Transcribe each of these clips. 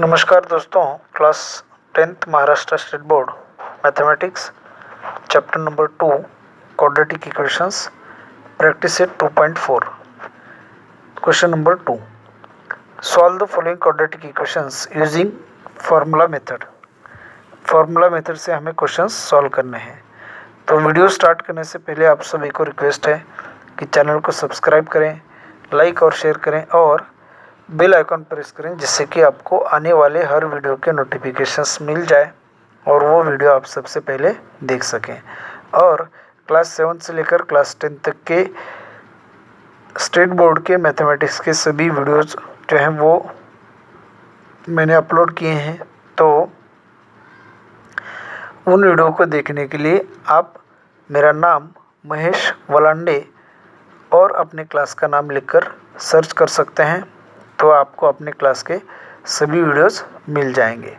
नमस्कार दोस्तों, class 10th Maharashtra state board mathematics chapter number 2 quadratic equations practice set 2.4 question number 2 solve the following quadratic equations using formula method. Formula method से हमें questions solve करने हैं। तो video start करने से पहले आप सभी को रिक्वेस्ट है कि चैनल को सब्सक्राइब करें, लाइक और शेयर करें और बेल आइकन प्रेस करें, जिससे कि आपको आने वाले हर वीडियो के नोटिफिकेशंस मिल जाए और वो वीडियो आप सबसे पहले देख सकें। और क्लास 7 से लेकर क्लास 10 तक के स्टेट बोर्ड के मैथमेटिक्स के सभी वीडियोस जो हैं वो मैंने अपलोड किए हैं। तो उन वीडियो को देखने के लिए आप मेरा नाम महेश वलांडे और अपने क्लास का नाम लिखकर सर्च कर सकते हैं, तो आपको अपने क्लास के सभी वीडियोस मिल जाएंगे।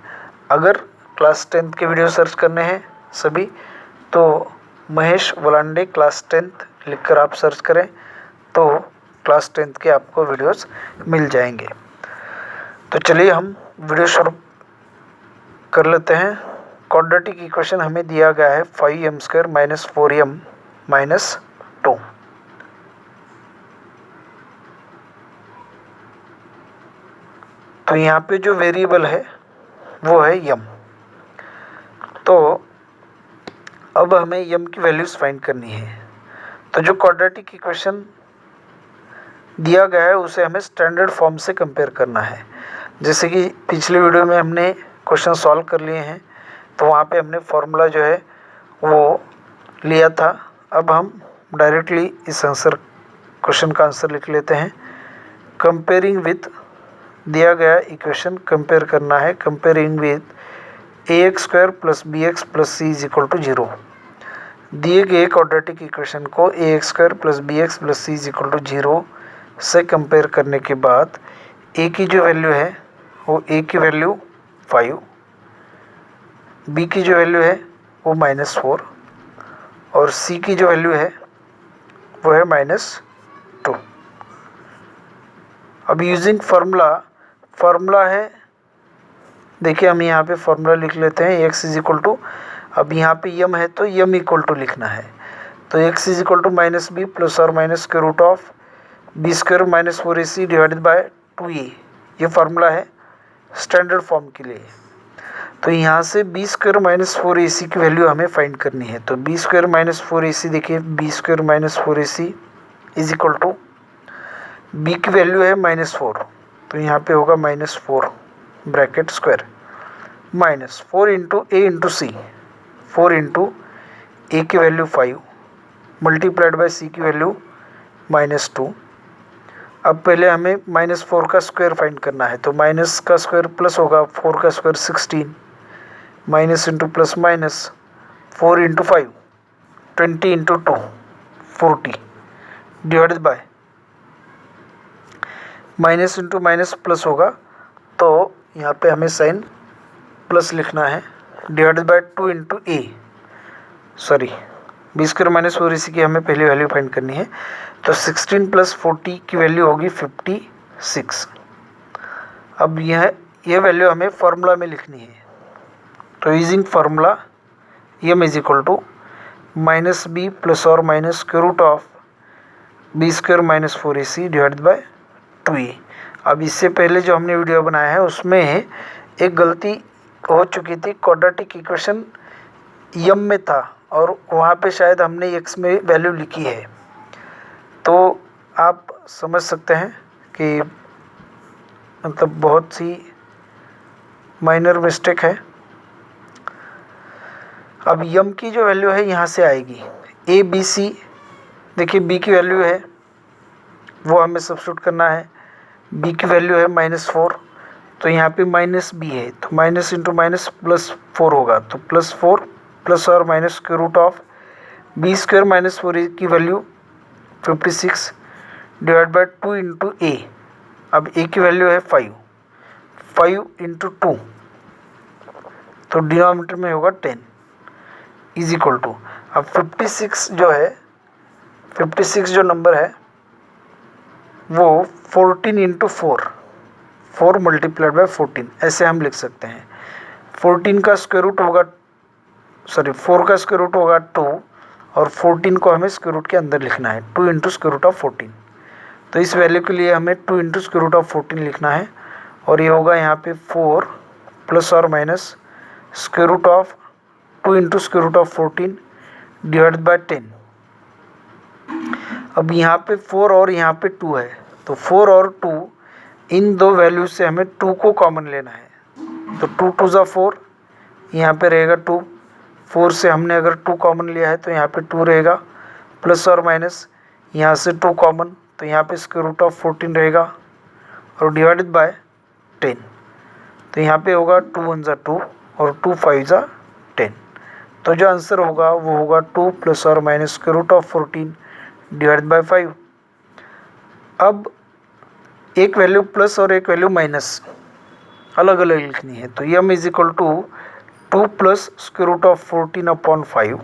अगर क्लास 10th के वीडियो सर्च करने हैं सभी, तो महेश वलांडे क्लास 10th लिखकर आप सर्च करें तो क्लास 10th के आपको वीडियोस मिल जाएंगे। तो चलिए हम वीडियो शुरू कर लेते हैं। क्वाड्रेटिक इक्वेशन हमें दिया गया है 5m² - 4m - 2। तो यहाँ पे जो वेरिएबल है वो है m। तो अब हमें m की वैल्यूज़ फाइंड करनी है। तो जो क्वाड्रेटिक इक्वेशन दिया गया है उसे हमें स्टैंडर्ड फॉर्म से कंपेयर करना है। जैसे कि पिछले वीडियो में हमने क्वेश्चन सॉल्व कर लिए हैं, तो वहाँ पे हमने फॉर्मूला जो है वो लिया था। अब हम डायरेक्टली इस आंसर क्वेश्चन का आंसर लिख लेते हैं। कंपेयरिंग विथ दिया गया इक्वेशन कंपेयर करना है। Comparing with ax² + bx + c = 0। दिए गए क्वाड्रेटिक इक्वेशन को ax² + bx + c = 0 से कंपेयर करने के बाद a की जो वैल्यू है वो a की वैल्यू 5, b की जो वैल्यू है वो -4 और c की जो वैल्यू है वो है -2। अब यूजिंग फार्मूला है, देखिए हम यहाँ पे फार्मूला लिख लेते हैं। x = अब यहाँ पे m है तो m = लिखना है। तो x = -b ± b² - 4ac / 2a, ये फार्मूला है स्टैंडर्ड फॉर्म के लिए। तो यहाँ से b² - 4ac की वैल्यू हमें फाइंड करनी है। तो b² - 4ac, देखिए b² - 4ac = b की वैल्यू है -4, तो यहाँ पे होगा -4 bracket square -4 × a × c, 4 × a की वैल्यू 5 मल्टीप्लाइड बाय c की वैल्यू -2। अब पहले हमें -4 का स्क्वायर फाइंड करना है। तो माइनस का स्क्वायर प्लस होगा, 4 का square 16, minus into plus minus, 4 × 5 20 × 2 40 divided by minus into minus plus होगा, तो यहाँ पे हमें साइन प्लस लिखना है, divided by 2 × a, sorry b² - 4ac की हमें पहली वैल्यू फाइंड करनी है। तो 16 + 40 की वैल्यू होगी 56। अब यह वैल्यू हमें फार्मूला में लिखनी है। तो using formula m = -b ± b² - 4ac / 2a। अब इससे पहले जो हमने वीडियो बनाया है उसमें एक गलती हो चुकी थी। क्वाड्रेटिक इक्वेशन m में था और वहाँ पे शायद हमने x में वैल्यू लिखी है। तो आप समझ सकते हैं कि मतलब बहुत सी माइनर मिस्टेक है। अब m की जो वैल्यू है यहाँ से आएगी a b c, देखिए b की वैल्यू है वो हमें सब्स्टिट्यूट करना है। b की वैल्यू है -4, तो यहाँ पे -b है, तो माइनस इंटू माइनस +4 होगा, तो +4 ± b² - 4a की वैल्यू 56 डिवाइड बाय 2 × a। अब a की वैल्यू है 5 × 2, तो डिनोमिनेटर में होगा 10 = अब 56 जो है, 56 जो नंबर है वो 14 × 4, 4 मल्टीप्लाइड बाय 14, ऐसे हम लिख सकते हैं। 14 का स्क्वायर रूट होगा, 4 का स्क्वायर रूट होगा 2, और 14 को हमें स्क्वायर रूट के अंदर लिखना है, 2 इंटू स्क्वायर रूट ऑफ 14। तो इस वैल्यू के लिए हमें 2 इंटू स्क्वायर रूट ऑफ 14 लिखना है, और ये होगा यहाँ पे 4 प्लस और minus square root of 2 into square root of 14 divide by 10। अब यहाँ पे 4 और यहाँ पे 2 है, तो 4 और 2, इन दो वैल्यू से हमें 2 को कॉमन लेना है। तो 2 टू ज़ा 4, यहाँ पे रहेगा 2, 4 से हमने अगर 2 कॉमन लिया है तो यहाँ पे 2 रहेगा, प्लस और माइनस यहाँ से 2 कॉमन, तो यहाँ पे स्क्वायर रूट ऑफ 14 रहेगा, और डिवाइडेड बाय 10। तो यहाँ पे होगा 2 1 ज़ा 2 और 2 5 ज़ा 10। तो जो आंसर होगा वो होगा 2 प्लस और minus square root of 14 divide by 5। अब एक वैल्यू प्लस और एक वैल्यू माइनस अलग अलग लिखनी है, तो m is equal to 2 plus square root of 14 upon 5,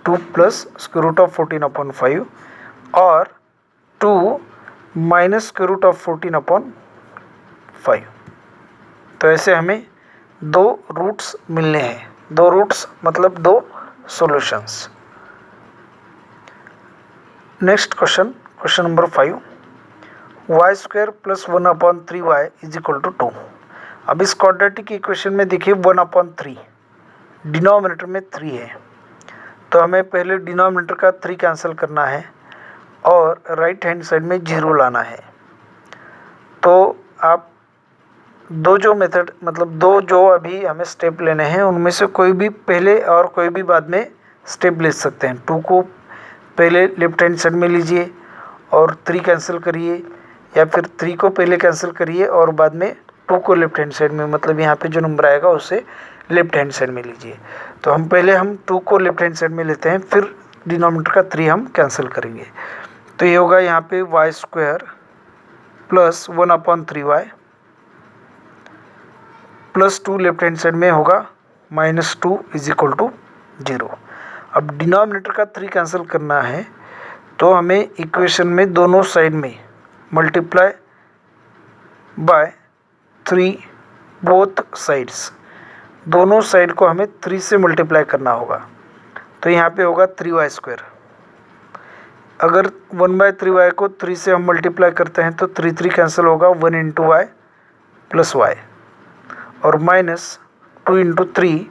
2 plus square root of 14 upon 5, और 2 minus square root of 14 upon 5। तो ऐसे हमें दो रूट्स मिलने हैं, दो रूट्स मतलब दो solutions. Next question, question number 5, y square plus 1 upon 3y is equal to 2। अब इस क्वाड्रेटिक इक्वेशन में देखिए 1 अपॉन 3, डिनोमिनेटर में 3 है, तो हमें पहले डिनोमिनेटर का 3 कैंसिल करना है और राइट हैंड साइड में 0 लाना है। तो आप दो जो मेथड मतलब दो जो अभी हमें स्टेप लेने हैं उनमें से कोई भी पहले और कोई भी बाद में स्टेप ले सकते हैं। 2 को पहले लेफ्ट हैंड साइड में लीजिए और 3 कैंसिल करिए, या फिर 3 को पहले कैंसिल करिए और बाद में 2 को लेफ्ट हैंड साइड में, मतलब यहाँ पे जो नंबर आएगा उसे लेफ्ट हैंड साइड में लीजिए। तो हम पहले 2 को लेफ्ट हैंड साइड में लेते हैं, फिर डिनोमिनेटर का 3 हम कैंसिल करेंगे। तो ये होगा यहाँ पे y square plus 1 upon 3y plus 2 left hand side में होगा -2 इज इक्वल टू 0। अब डिनोमिनेटर का 3 कैंसिल करना है, तो हमें इक्वेशन में दोनों साइड में मल्टीप्लाई बाय 3 बोथ साइड्स, दोनों साइड को हमें 3 से मल्टीप्लाई करना होगा। तो यहाँ पे होगा 3y स्क्वायर। अगर 1/3y को 3 से हम मल्टीप्लाई करते हैं तो 3 3 कैंसिल होगा, 1 इंटू वाई प्लस वाई, और -2 इंटू 3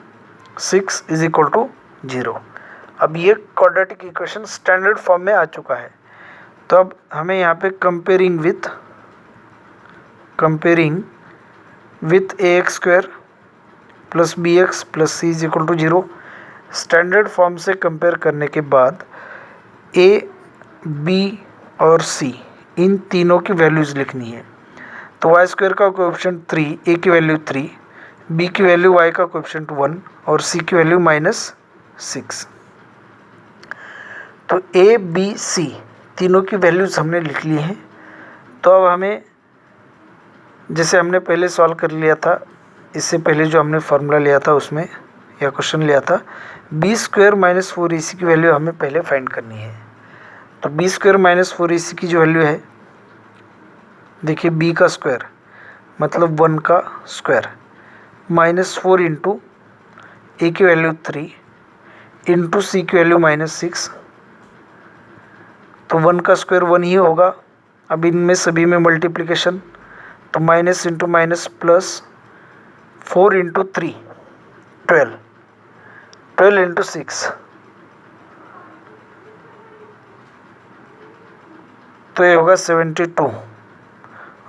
6 इज इक्वल टू 0। अब ये क्वाड्रेटिक इक्वेशन स्टैंडर्ड फॉर्म में आ चुका है। तो अब हमें यहाँ पे comparing with ax square plus bx plus c is equal to 0 standard form से कंपेयर करने के बाद a, b और c इन तीनों की वैल्यूज़ लिखनी है। तो वाई स्क्वायर का कोएफिशिएंट 3, a की वैल्यू 3, b की वैल्यू y का कोएफिशिएंट 1 और c की वैल्यू -6। तो a, b, c तीनों की वैल्यूज़ हमने लिख ली हैं। तो अब हमें, जैसे हमने पहले सॉल्व कर लिया था, इससे पहले जो हमने फार्मूला लिया था उसमें या क्वेश्चन लिया था, बी स्क्वायर माइनस 4ac की वैल्यू हमें पहले फाइंड करनी है। तो बी स्क्वायर माइनस 4ac की जो वैल्यू है, देखिए b का स्क्वायर मतलब 1 का स्क्वायर -4 इंटू a की वैल्यू 3 इंटू c की वैल्यू -6, तो 1 का स्क्वायर 1 ही होगा। अब इनमें सभी में मल्टीप्लिकेशन, तो minus into minus plus 4 into 3 12 into 6, तो ये होगा 72,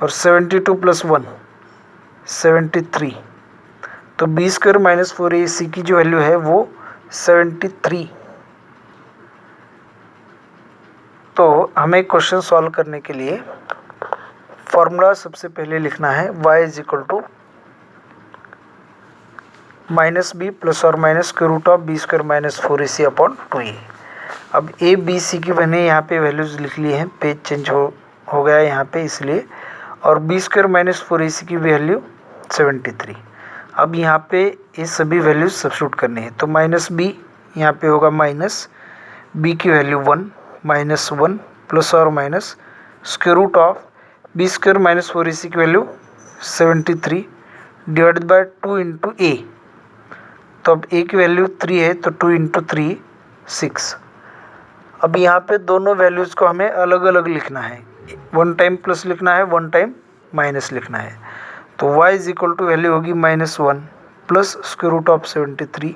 और 72 प्लस 1 73। तो बी स्क्वायर माइनस 4ac की जो वैल्यू है वो 73। तो हमें क्वेश्चन सॉल्व करने के लिए फॉर्मूला सबसे पहले लिखना है y is equal to -b plus और minus square root of B square minus 4ac upon 2a। अब a, b, c की मैंने यहाँ पे वैल्यूज़ लिख ली हैं, पेज चेंज हो गया है यहाँ पे इसलिए, और बी स्क्वायर माइनस 4ac की वैल्यू 73। अब यहाँ पे ये सभी वैल्यूज सब्स्टिट्यूट करनी है। तो -b यहाँ पे होगा -b की वैल्यू 1 -1 प्लस और minus square root of B square minus 4ac की value 73 divided by 2 into a. तो अब ए की वैल्यू 3 है तो 2 इंटू 3 6। अब यहाँ पे दोनों वैल्यूज़ को हमें अलग अलग लिखना है, 1 टाइम प्लस लिखना है, 1 टाइम माइनस लिखना है। तो y is equal to value होगी -1 plus square root of 73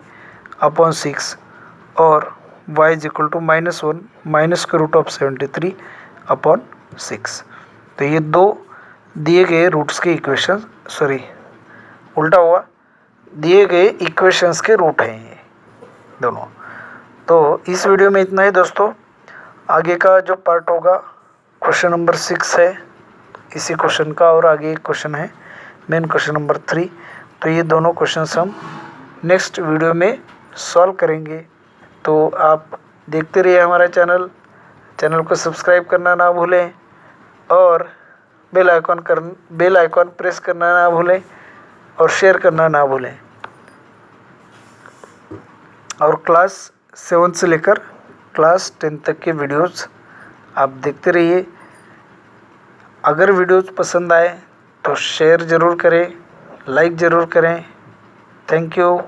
upon 6 और y is equal to -1 minus square root of 73 upon 6। तो ये दो दिए गए रूट्स के इक्वेशन, सॉरी उल्टा हुआ, दिए गए इक्वेशंस के रूट हैं ये दोनों। तो इस वीडियो में इतना ही दोस्तों। आगे का जो पार्ट होगा क्वेश्चन नंबर 6 है इसी क्वेश्चन का, और आगे एक क्वेश्चन है मेन क्वेश्चन नंबर 3। तो ये दोनों क्वेश्चंस हम नेक्स्ट वीडियो में सॉल्व करेंगे। तो आप देखते रहिए हमारा चैनल को सब्सक्राइब करना ना भूलें और बेल आइकॉन प्रेस करना ना भूलें और शेयर करना ना भूलें। और क्लास 7 से लेकर क्लास 10 तक के वीडियोस आप देखते रहिए। अगर वीडियोस पसंद आए तो शेयर ज़रूर करें, लाइक ज़रूर करें। Thank you.